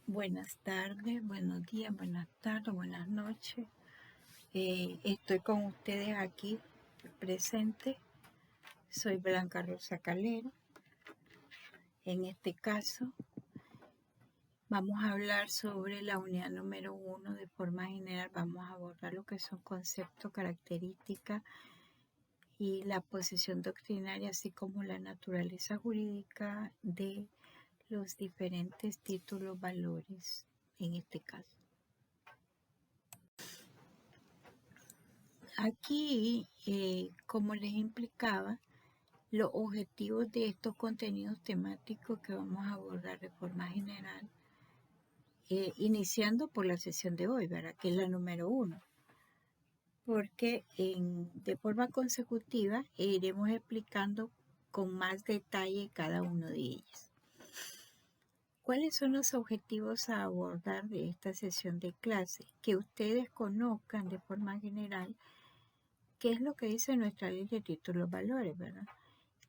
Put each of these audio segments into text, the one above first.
Buenas tardes, buenos días, buenas tardes, buenas noches. Estoy con ustedes aquí presente. Soy Blanca Rosa Calero. En este caso vamos a hablar sobre la unidad número 1. De forma general vamos a abordar lo que son conceptos, características y la posición doctrinaria, así como la naturaleza jurídica de los diferentes títulos valores en este caso. Aquí, como les implicaba, los objetivos de estos contenidos temáticos que vamos a abordar de forma general, iniciando por la sesión de hoy, ¿verdad? Que es la número 1, porque de forma consecutiva iremos explicando con más detalle cada uno de ellos. ¿Cuáles son los objetivos a abordar de esta sesión de clase? Que ustedes conozcan de forma general qué es lo que dice nuestra ley de títulos valores, ¿verdad?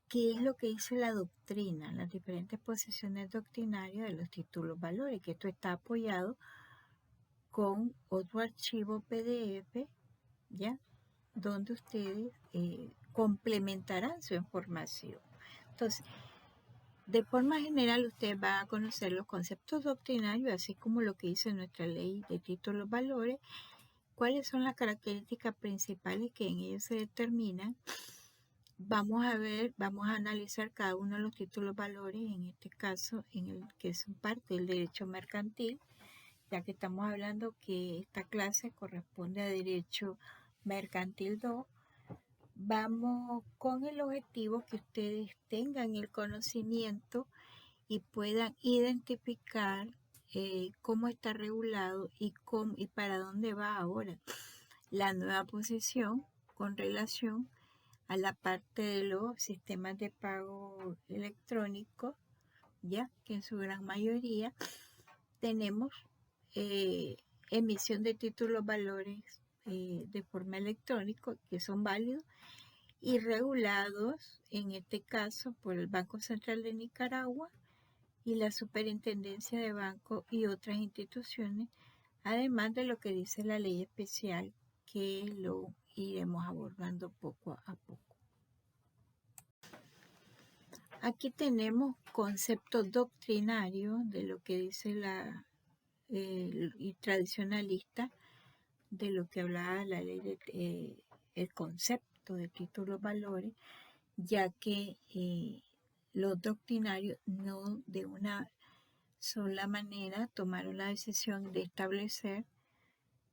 ¿Qué es lo que dice la doctrina, las diferentes posiciones doctrinarias de los títulos valores? Que esto está apoyado con otro archivo PDF, ¿ya? Donde ustedes complementarán su información. Entonces, de forma general, ustedes van a conocer los conceptos doctrinarios, así como lo que dice nuestra ley de títulos valores, cuáles son las características principales que en ellos se determinan. Vamos a analizar cada uno de los títulos valores, en este caso, en el que son parte del derecho mercantil, ya que estamos hablando que esta clase corresponde a Derecho Mercantil 2. Vamos con el objetivo que ustedes tengan el conocimiento y puedan identificar cómo está regulado y para dónde va ahora la nueva posición con relación a la parte de los sistemas de pago electrónico, ya que en su gran mayoría tenemos emisión de títulos valores de forma electrónica que son válidos y regulados en este caso por el Banco Central de Nicaragua y la Superintendencia de Bancos y otras instituciones, además de lo que dice la ley especial, que lo iremos abordando poco a poco. Aquí tenemos conceptos doctrinarios de lo que dice y tradicionalista, de lo que hablaba la ley el concepto de títulos valores, ya que los doctrinarios no de una sola manera tomaron la decisión de establecer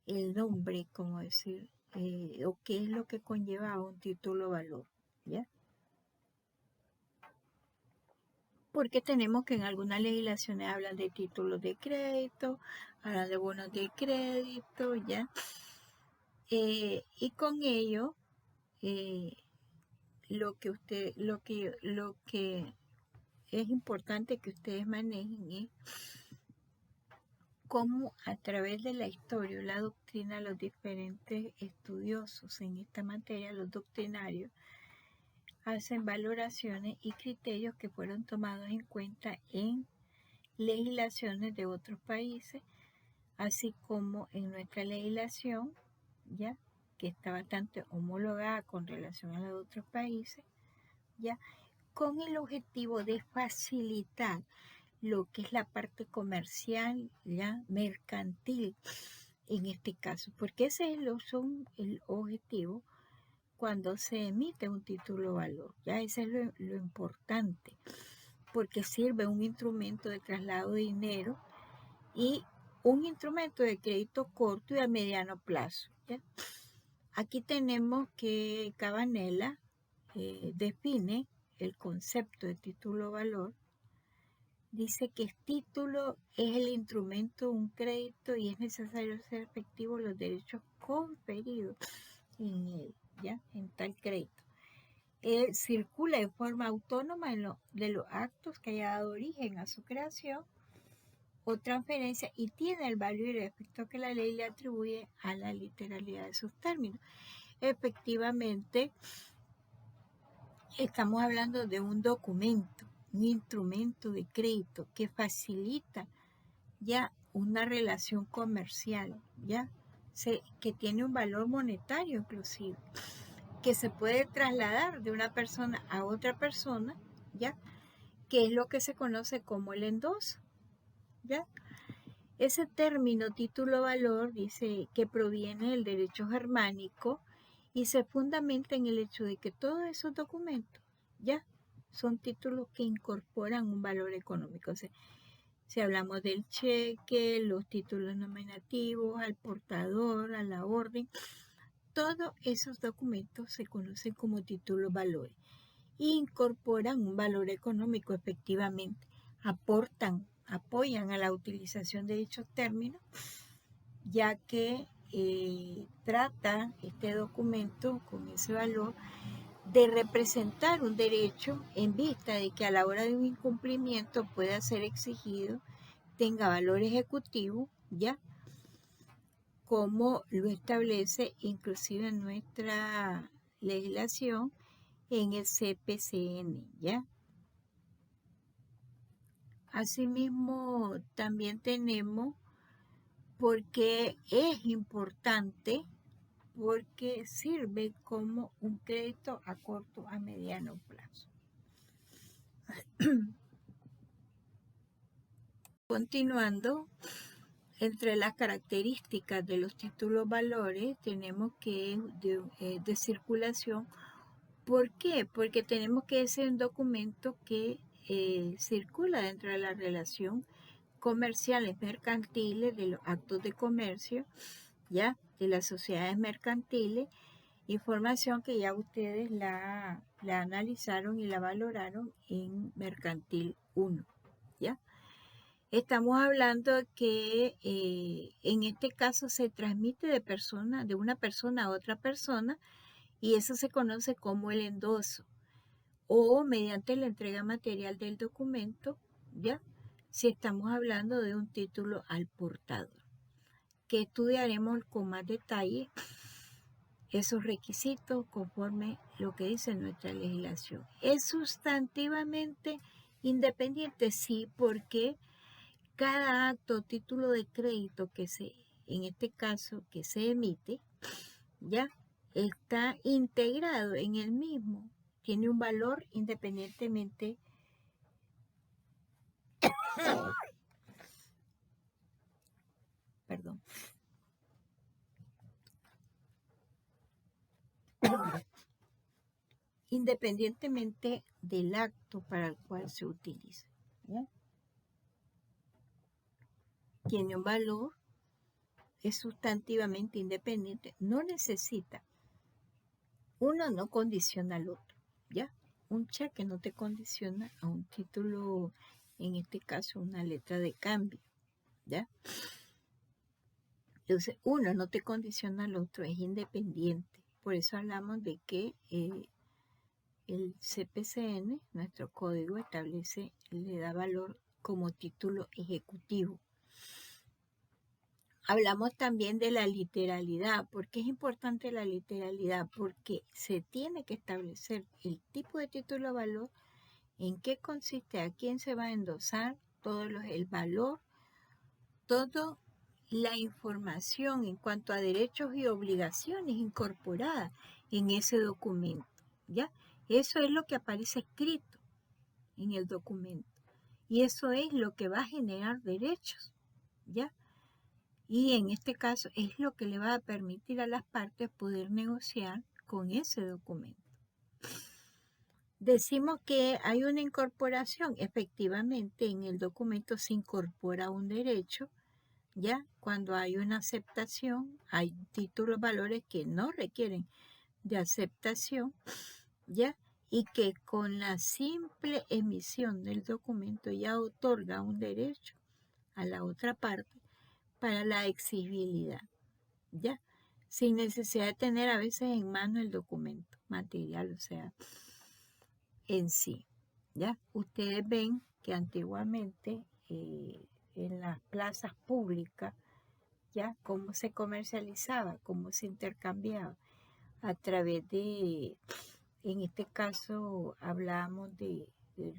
el nombre, como decir, o qué es lo que conlleva un título valor, ¿ya? Porque tenemos que en algunas legislaciones hablan de títulos de crédito, hablan de bonos de crédito, ¿ya? Y con ello, lo que es importante que ustedes manejen es cómo a través de la historia o la doctrina los diferentes estudiosos en esta materia, los doctrinarios, hacen valoraciones y criterios que fueron tomados en cuenta en legislaciones de otros países, así como en nuestra legislación, ya que está bastante homologada con relación a la de otros países, ya con el objetivo de facilitar lo que es la parte comercial, ya mercantil en este caso, porque ese es el objetivo cuando se emite un título valor, ya ese es lo importante, porque sirve un instrumento de traslado de dinero y un instrumento de crédito corto y a mediano plazo, ¿ya? Aquí tenemos que Cabanela define el concepto de título valor. Dice que el título es el instrumento, un crédito, y es necesario hacer efectivos los derechos conferidos en él, ¿ya? En tal crédito. Circula en forma autónoma de los actos que haya dado origen a su creación o transferencia y tiene el valor y el efecto que la ley le atribuye a la literalidad de sus términos. Efectivamente, estamos hablando de un documento, un instrumento de crédito que facilita ya una relación comercial, ya que tiene un valor monetario inclusive, que se puede trasladar de una persona a otra persona, ya, que es lo que se conoce como el endoso, ya. Ese término título-valor dice que proviene del derecho germánico y se fundamenta en el hecho de que todos esos documentos ya son títulos que incorporan un valor económico. O sea, si hablamos del cheque, los títulos nominativos, al portador, a la orden, todos esos documentos se conocen como títulos valores e incorporan un valor económico efectivamente, apoyan a la utilización de dichos términos, ya que trata este documento con ese valor de representar un derecho en vista de que a la hora de un incumplimiento pueda ser exigido, tenga valor ejecutivo, ya como lo establece inclusive nuestra legislación en el CPCN, ¿ya? Asimismo, también tenemos porque es importante, porque sirve como un crédito a corto, a mediano plazo. Continuando, entre las características de los títulos valores tenemos que es de circulación. ¿Por qué? Porque tenemos que ser un documento que circula dentro de la relación comerciales mercantiles, de los actos de comercio, ya, de las sociedades mercantiles, información que ya ustedes la analizaron y la valoraron en Mercantil 1, ¿ya? Estamos hablando que en este caso se transmite de una persona a otra persona y eso se conoce como el endoso o mediante la entrega material del documento, ¿ya? Si estamos hablando de un título al portador, que estudiaremos con más detalle esos requisitos conforme lo que dice nuestra legislación. ¿Es sustantivamente independiente? Sí, porque cada acto o título de crédito en este caso, que se emite, ya está integrado en el mismo, tiene un valor independientemente perdón, independientemente del acto para el cual se utiliza, ¿ya? Tiene un valor, es sustantivamente independiente, no necesita, uno no condiciona al otro, ¿ya? Un cheque no te condiciona a un título, en este caso una letra de cambio, ¿ya? Entonces, uno no te condiciona al otro, es independiente. Por eso hablamos de que el CPCN, nuestro código, le da valor como título ejecutivo. Hablamos también de la literalidad. ¿Por qué es importante la literalidad? Porque se tiene que establecer el tipo de título de valor, en qué consiste, a quién se va a endosar, el valor, toda la información en cuanto a derechos y obligaciones incorporadas en ese documento, ¿ya? Eso es lo que aparece escrito en el documento y eso es lo que va a generar derechos, ¿ya? Y en este caso es lo que le va a permitir a las partes poder negociar con ese documento. Decimos que hay una incorporación, efectivamente en el documento se incorpora un derecho, ¿ya? Cuando hay una aceptación, hay títulos valores que no requieren de aceptación, ¿ya? Y que con la simple emisión del documento ya otorga un derecho a la otra parte para la exigibilidad, ¿ya? Sin necesidad de tener a veces en mano el documento material, o sea, en sí, ¿ya? Ustedes ven que antiguamente en las plazas públicas, ¿ya? Cómo se comercializaba, cómo se intercambiaba a través de En este caso hablamos del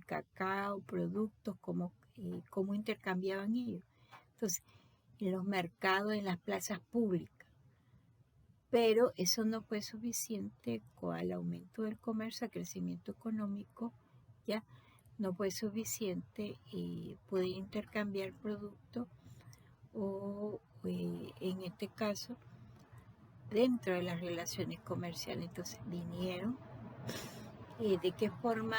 cacao, productos, cómo intercambiaban ellos. Entonces, en los mercados, en las plazas públicas. Pero eso no fue suficiente con el aumento del comercio, el crecimiento económico, ya no fue suficiente poder intercambiar productos o en este caso dentro de las relaciones comerciales. Entonces vinieron de qué forma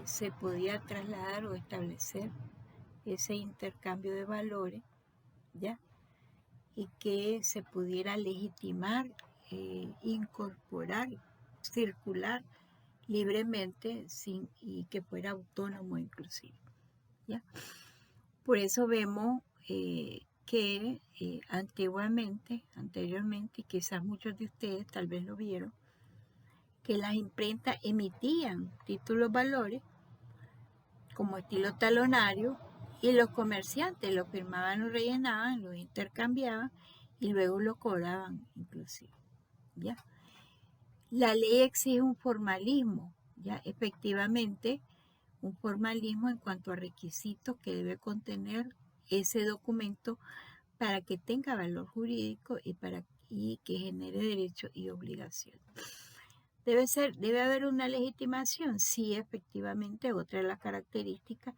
se podía trasladar o establecer ese intercambio de valores, ¿ya? Y que se pudiera legitimar, incorporar, circular libremente y que fuera autónomo inclusive, ¿ya? Por eso vemos que anteriormente, quizás muchos de ustedes tal vez lo vieron, que las imprentas emitían títulos valores como estilo talonario y los comerciantes lo firmaban, lo rellenaban, lo intercambiaban y luego lo cobraban inclusive, ¿ya? La ley exige un formalismo, ¿ya? Efectivamente, un formalismo en cuanto a requisitos que debe contener ese documento para que tenga valor jurídico y que genere derechos y obligaciones. ¿Debe haber una legitimación? Sí, efectivamente, otra de las características,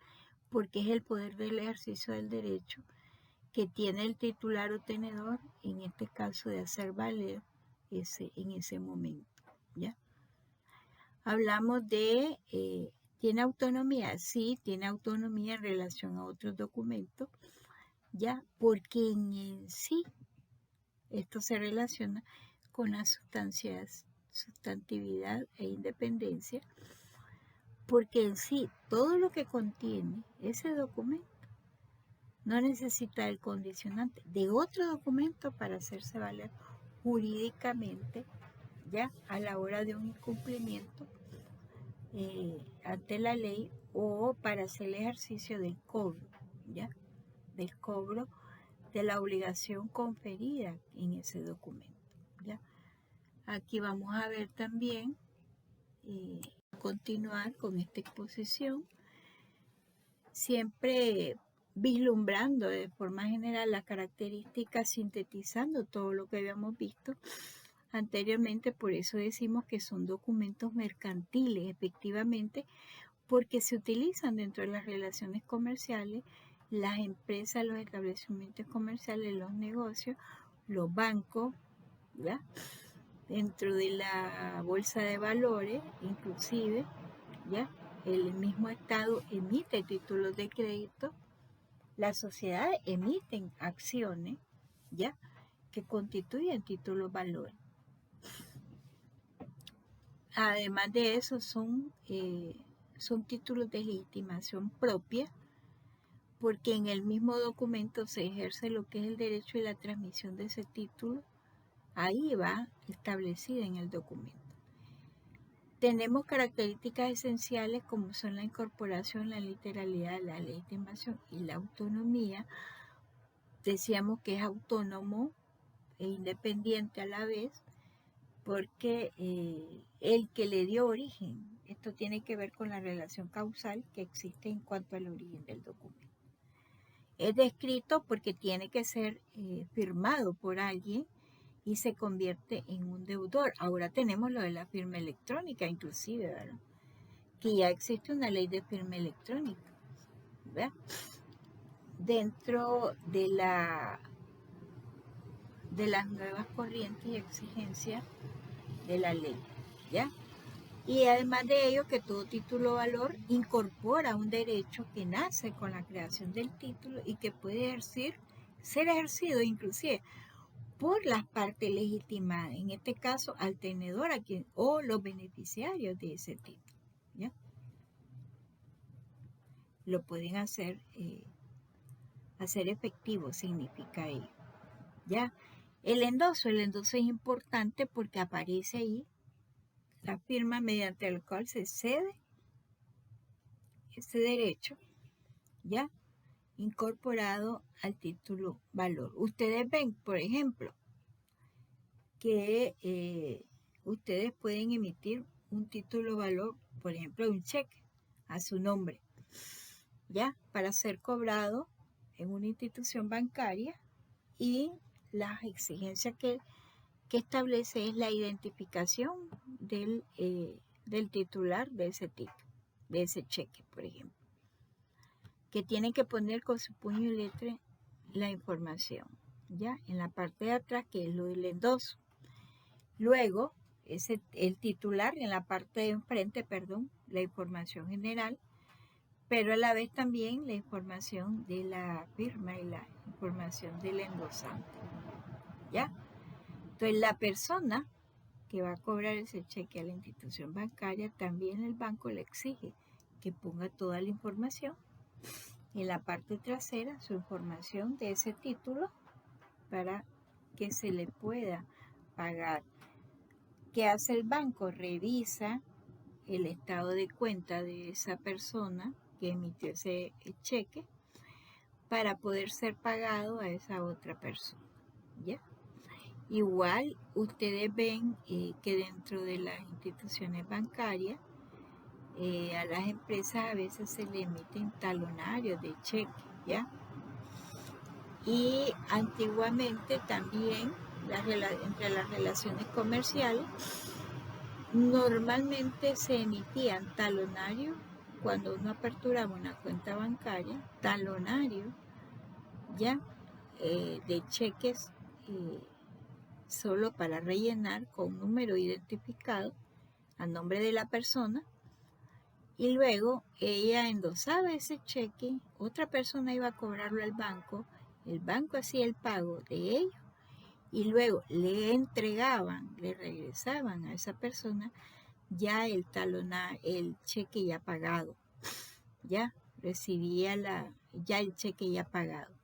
porque es el poder del ejercicio del derecho que tiene el titular o tenedor, en este caso de hacer valer en ese momento, ¿ya? Hablamos de, ¿tiene autonomía? Sí, tiene autonomía en relación a otros documentos, ¿ya? Porque en sí esto se relaciona con las sustantividad e independencia, porque en sí todo lo que contiene ese documento no necesita el condicionante de otro documento para hacerse valer jurídicamente, ya a la hora de un incumplimiento ante la ley o para hacer el ejercicio del cobro, ya del cobro de la obligación conferida en ese documento, ya. Aquí vamos a ver también continuar con esta exposición, siempre vislumbrando de forma general las características, sintetizando todo lo que habíamos visto anteriormente. Por eso decimos que son documentos mercantiles, efectivamente, porque se utilizan dentro de las relaciones comerciales, las empresas, los establecimientos comerciales, los negocios, los bancos, ¿ya? Dentro de la bolsa de valores, inclusive, ¿ya? El mismo Estado emite títulos de crédito, las sociedades emiten acciones, ¿ya? Que constituyen títulos valores. Además de eso, son títulos de legitimación propia, porque en el mismo documento se ejerce lo que es el derecho y la transmisión de ese título. Ahí va establecida en el documento. Tenemos características esenciales como son la incorporación, la literalidad, la legitimación y la autonomía. Decíamos que es autónomo e independiente a la vez, porque el que le dio origen, esto tiene que ver con la relación causal que existe en cuanto al origen del documento. Es descrito porque tiene que ser firmado por alguien y se convierte en un deudor. Ahora tenemos lo de la firma electrónica, inclusive, ¿verdad? Que ya existe una ley de firma electrónica, ¿verdad? Dentro de las nuevas corrientes y exigencias de la ley, ¿ya? Y además de ello, que todo título o valor incorpora un derecho que nace con la creación del título y que puede ser ejercido inclusive por las partes legitimadas, en este caso al tenedor o los beneficiarios de ese título, ¿ya? Lo pueden hacer efectivo, significa ello, ¿ya? El endoso es importante porque aparece ahí la firma mediante la cual se cede ese derecho, ¿ya? Incorporado al título valor. Ustedes ven, por ejemplo, que ustedes pueden emitir un título valor, por ejemplo, un cheque a su nombre, ¿ya? Para ser cobrado en una institución bancaria, y las exigencias que establece es la identificación del titular de ese título, de ese cheque, por ejemplo, que tiene que poner con su puño y letra la información, ¿ya? En la parte de atrás, que es lo del endoso. Luego, el titular en la parte de enfrente, la información general, pero a la vez también la información de la firma y la información del endosante, ¿ya? Entonces, la persona que va a cobrar ese cheque a la institución bancaria, también el banco le exige que ponga toda la información en la parte trasera, su información de ese título, para que se le pueda pagar. ¿Qué hace el banco? Revisa el estado de cuenta de esa persona que emitió ese cheque para poder ser pagado a esa otra persona, ¿ya? Igual ustedes ven que dentro de las instituciones bancarias, a las empresas a veces se le emiten talonarios de cheque, ¿ya? Y antiguamente también entre las relaciones comerciales, normalmente se emitían talonarios cuando uno aperturaba una cuenta bancaria, talonarios, ¿ya? De cheques solo para rellenar con un número identificado a nombre de la persona, y luego ella endosaba ese cheque, otra persona iba a cobrarlo al banco, el banco hacía el pago de ellos y luego le entregaban, le regresaban a esa persona ya el cheque ya pagado, ya recibía ya el cheque ya pagado,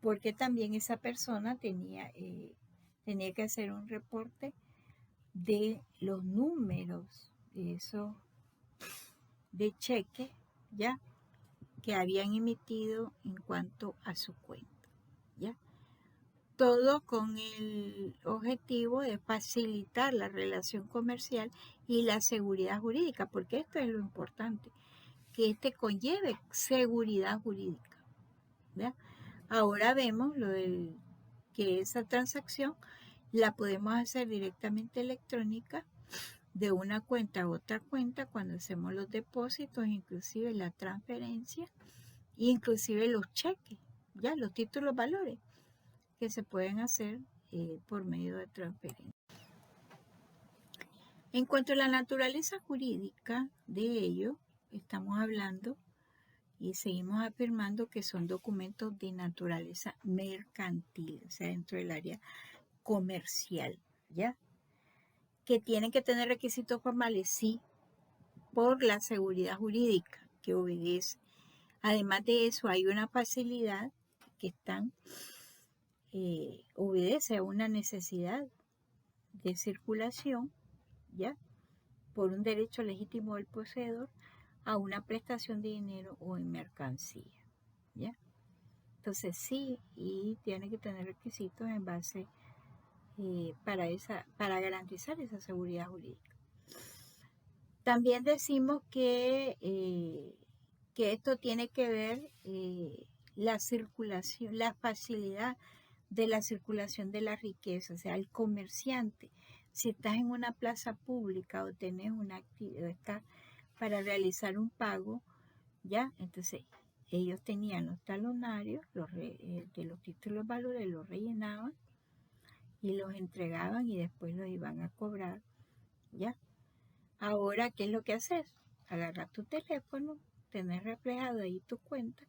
porque también esa persona tenía que hacer un reporte de los números de esos de cheque, ya, que habían emitido en cuanto a su cuenta, ya. Todo con el objetivo de facilitar la relación comercial y la seguridad jurídica, porque esto es lo importante, que conlleve seguridad jurídica, ¿ya? Ahora vemos que esa transacción la podemos hacer directamente electrónica, de una cuenta a otra cuenta, cuando hacemos los depósitos, inclusive la transferencia, inclusive los cheques, ya los títulos valores, que se pueden hacer por medio de transferencia. En cuanto a la naturaleza jurídica de ello, estamos hablando y seguimos afirmando que son documentos de naturaleza mercantil, o sea, dentro del área comercial, ¿ya? Que tienen que tener requisitos formales, sí, por la seguridad jurídica que obedece. Además de eso, hay una facilidad que obedece a una necesidad de circulación, ¿ya? Por un derecho legítimo del poseedor a una prestación de dinero o en mercancía, ¿ya? Entonces sí, y tiene que tener requisitos en base para garantizar esa seguridad jurídica. También decimos que esto tiene que ver la circulación, la facilidad de la circulación de la riqueza, o sea, el comerciante. Si estás en una plaza pública o tenés una actividad, estás para realizar un pago, ¿ya? Entonces, ellos tenían los talonarios de los títulos valores, los rellenaban y los entregaban y después los iban a cobrar, ¿ya? Ahora, ¿qué es lo que haces? Agarrar tu teléfono, tener reflejado ahí tu cuenta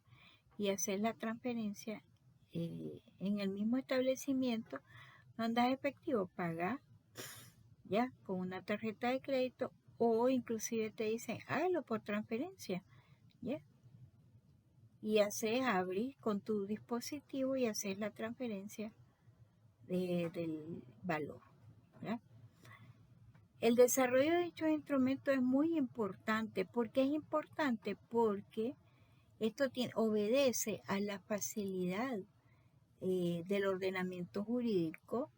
y hacer la transferencia en el mismo establecimiento. Mandas efectivo, pagar, ¿ya? Con una tarjeta de crédito, o inclusive te dicen, hágalo por transferencia, ¿ya? Y abrir con tu dispositivo y haces la transferencia del valor, ¿ya? El desarrollo de dichos instrumentos es muy importante. ¿Por qué es importante? Porque esto obedece a la facilidad del ordenamiento jurídico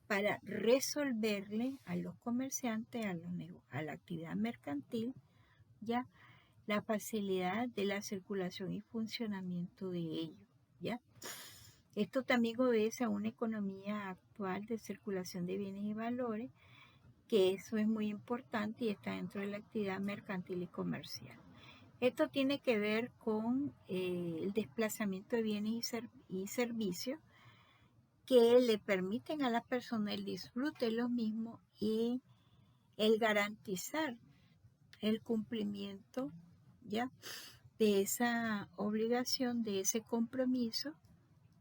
para resolverle a los comerciantes, a la actividad mercantil, ya la facilidad de la circulación y funcionamiento de ellos, ¿ya? Esto también obedece a una economía actual de circulación de bienes y valores, que eso es muy importante y está dentro de la actividad mercantil y comercial. Esto tiene que ver con el desplazamiento de bienes y servicios que le permiten a las personas el disfrute de los mismos y el garantizar el cumplimiento, ¿ya?, de esa obligación, de ese compromiso,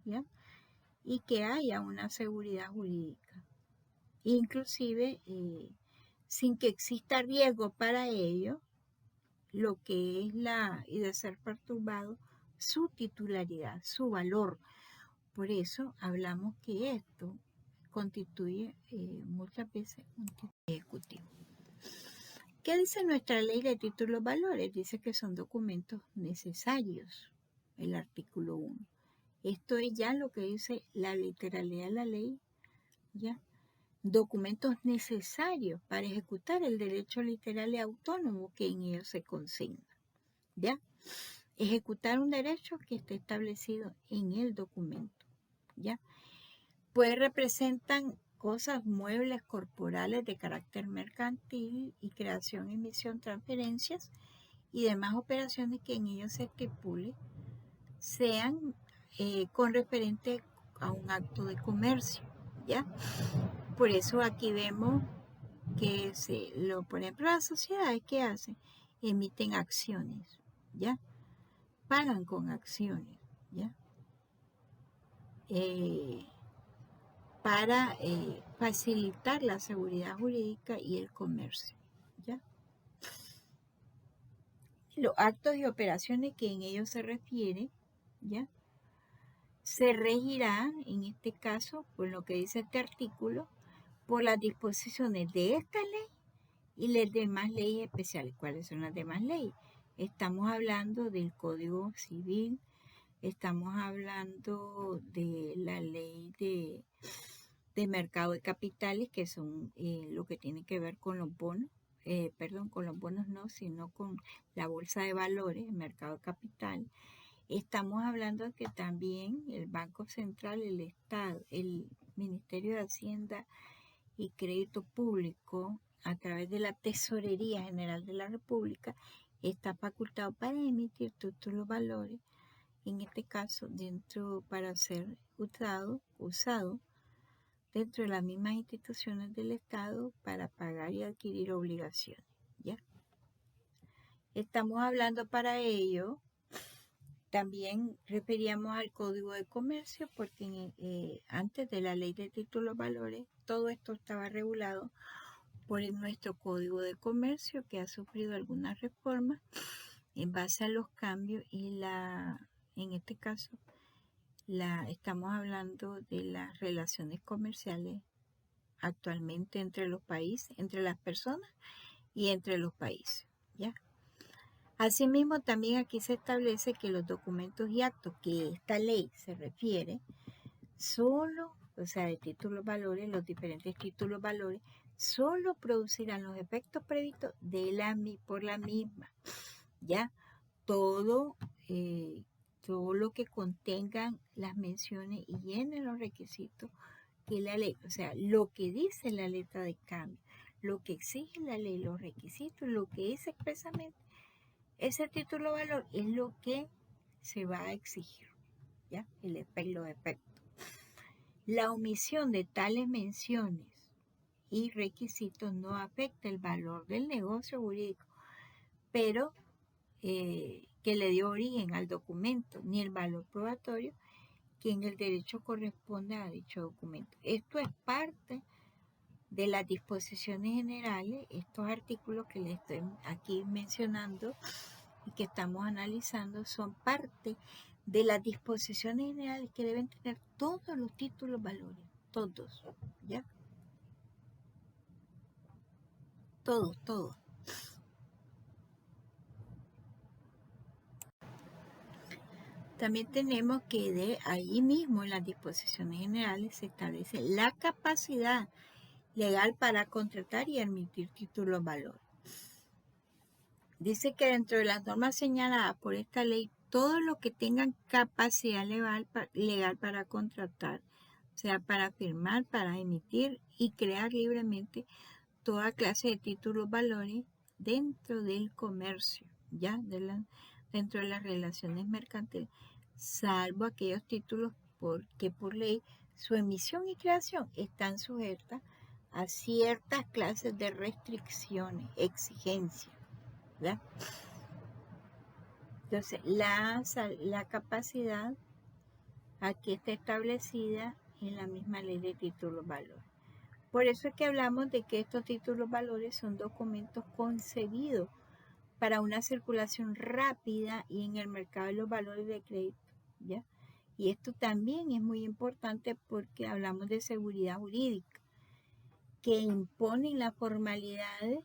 ¿ya?, y que haya una seguridad jurídica, inclusive sin que exista riesgo para ello, lo que es y de ser perturbado su titularidad, su valor. Por eso hablamos que esto constituye muchas veces un título ejecutivo. ¿Qué dice nuestra ley de títulos valores? Dice que son documentos necesarios, el artículo 1. Esto es ya lo que dice la literalidad de la ley, ¿ya? Documentos necesarios para ejecutar el derecho literal y autónomo que en ellos se consigna, ¿ya? Ejecutar un derecho que esté establecido en el documento, ¿ya? Pues representan cosas, muebles, corporales de carácter mercantil y creación, emisión, transferencias y demás operaciones que en ellos se estipule sean con referente a un acto de comercio, ¿ya? Por eso aquí vemos que por ejemplo, las sociedades, ¿qué hacen? Emiten acciones, ¿ya? Pagan con acciones, ¿ya? Para facilitar la seguridad jurídica y el comercio, ¿ya? Los actos y operaciones que en ellos se refiere, ¿ya?, se regirá, en este caso, por lo que dice este artículo, por las disposiciones de esta ley y las demás leyes especiales. ¿Cuáles son las demás leyes? Estamos hablando del Código Civil, estamos hablando de la ley de mercado de capitales, que son lo que tiene que ver con los bonos, con los bonos no, sino con la bolsa de valores, el mercado de capital. Estamos hablando que también el Banco Central, el Estado, el Ministerio de Hacienda y Crédito Público, a través de la Tesorería General de la República, está facultado para emitir títulos valores, en este caso para ser usado dentro de las mismas instituciones del Estado para pagar y adquirir obligaciones, ¿ya? Estamos hablando para ello, también referíamos al Código de Comercio, porque antes de la Ley de Títulos Valores, todo esto estaba regulado por nuestro Código de Comercio, que ha sufrido algunas reformas en base a los cambios y en este caso, estamos hablando de las relaciones comerciales actualmente entre los países, entre las personas y entre los países, ¿ya? Asimismo, también aquí se establece que los documentos y actos que esta ley se refiere, de títulos valores, los diferentes títulos valores, solo producirán los efectos previstos por la misma, ¿ya? Todo lo que contengan las menciones y llenen los requisitos que la ley, lo que dice la letra de cambio, lo que exige la ley, los requisitos, lo que dice expresamente, ese título de valor es lo que se va a exigir, ¿ya? Los efectos. La omisión de tales menciones y requisitos no afecta el valor del negocio jurídico, pero que le dio origen al documento, ni el valor probatorio que en el derecho corresponde a dicho documento. Esto es parte de las disposiciones generales, estos artículos que les estoy aquí mencionando y que estamos analizando son parte de las disposiciones generales que deben tener todos los títulos valores, todos, ¿ya? Todos. también tenemos que de ahí mismo en las disposiciones generales se establece la capacidad legal para contratar y emitir títulos valores. Dice que dentro de las normas señaladas por esta ley, todos los que tengan capacidad legal para contratar, o sea, para firmar, para emitir y crear libremente toda clase de títulos valores dentro del comercio, ya dentro de las relaciones mercantiles, salvo aquellos títulos que por ley su emisión y creación están sujetas a ciertas clases de restricciones, exigencias, ¿verdad? Entonces, la capacidad aquí está establecida en la misma ley de títulos valores. Por eso es que hablamos de que estos títulos valores son documentos concebidos para una circulación rápida y en el mercado de los valores de crédito, ¿ya? Y esto también es muy importante porque hablamos de seguridad jurídica, que imponen las formalidades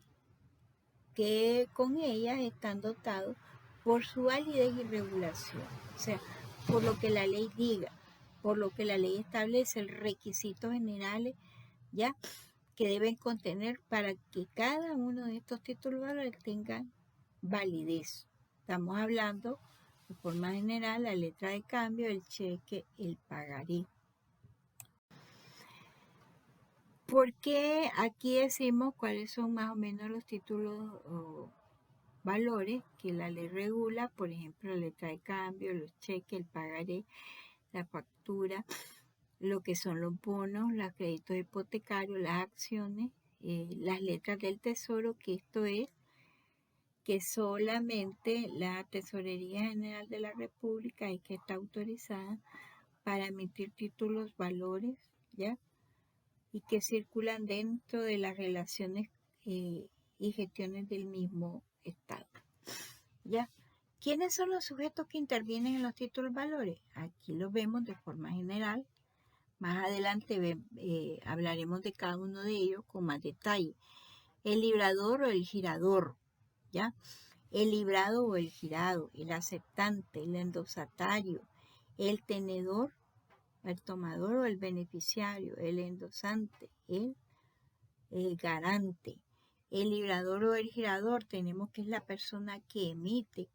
que con ellas están dotados por su validez y regulación, o sea, por lo que la ley diga, por lo que la ley establece, requisitos generales, ¿ya?, que deben contener para que cada uno de estos títulos valores tenga validez. Estamos hablando de forma general la letra de cambio, el cheque, el pagaré. ¿Por qué aquí decimos cuáles son más o menos los títulos o valores que la ley regula? Por ejemplo, la letra de cambio, los cheques, el pagaré, la factura, lo que son los bonos, los créditos hipotecarios, las acciones, las letras del tesoro, que esto es que solamente la Tesorería General de la República es que está autorizada para emitir títulos valores, ¿ya?, y que circulan dentro de las relaciones y gestiones del mismo Estado, ¿ya? ¿Quiénes son los sujetos que intervienen en los títulos valores? Aquí los vemos de forma general. Más adelante hablaremos de cada uno de ellos con más detalle. El librador o el girador, ¿ya? El librado o el girado, el aceptante, el endosatario, el tenedor, el tomador o el beneficiario, el endosante, el garante. El librador o el girador tenemos que es la persona que emite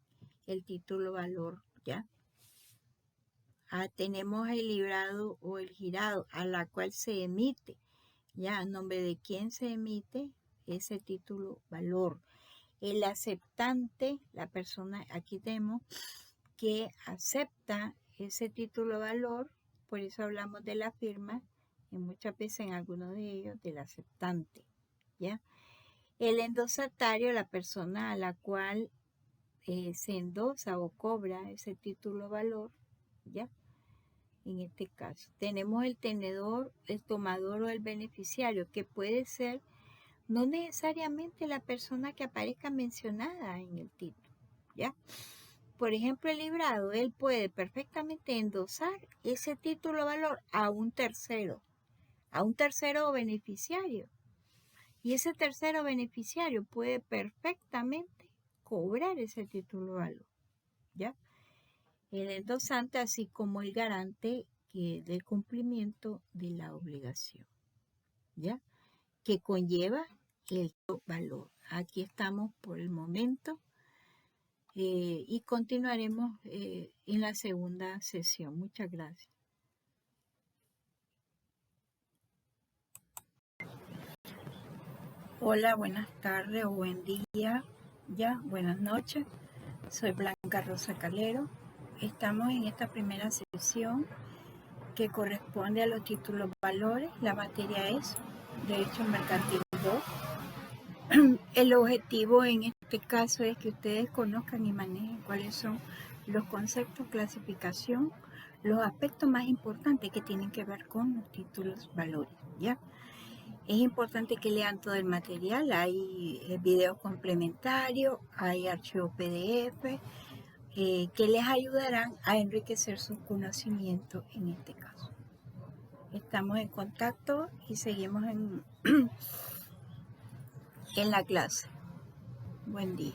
el título valor, ¿ya? Tenemos el librado o el girado a la cual se emite, ¿ya? A nombre de quién se emite ese título valor. El aceptante, la persona, aquí tenemos que acepta ese título valor, por eso hablamos de la firma, y muchas veces en algunos de ellos del aceptante, ¿ya? El endosatario, la persona a la cual se endosa o cobra ese título valor, ¿ya? En este caso, tenemos el tenedor, el tomador o el beneficiario, que puede ser no necesariamente la persona que aparezca mencionada en el título, ¿ya? Por ejemplo, el librado, él puede perfectamente endosar ese título valor a un tercero o beneficiario. Y ese tercero beneficiario puede perfectamente cobrar ese título valor, ¿ya? El endosante, así como el garante del cumplimiento de la obligación, ¿ya?, que conlleva el valor. Aquí estamos por el momento y continuaremos en la segunda sesión. Muchas gracias. Hola, buenas tardes o buen día, ya, buenas noches. Soy Blanca Rosa Calero. Estamos en esta primera sesión que corresponde a los títulos valores. La materia es Derecho Mercantil 2. El objetivo en este caso es que ustedes conozcan y manejen cuáles son los conceptos, clasificación, los aspectos más importantes que tienen que ver con los títulos valores, ¿ya? Es importante que lean todo el material. Hay videos complementarios, hay archivos PDF que les ayudarán a enriquecer sus conocimientos en este caso. Estamos en contacto y seguimos en la clase. Buen día.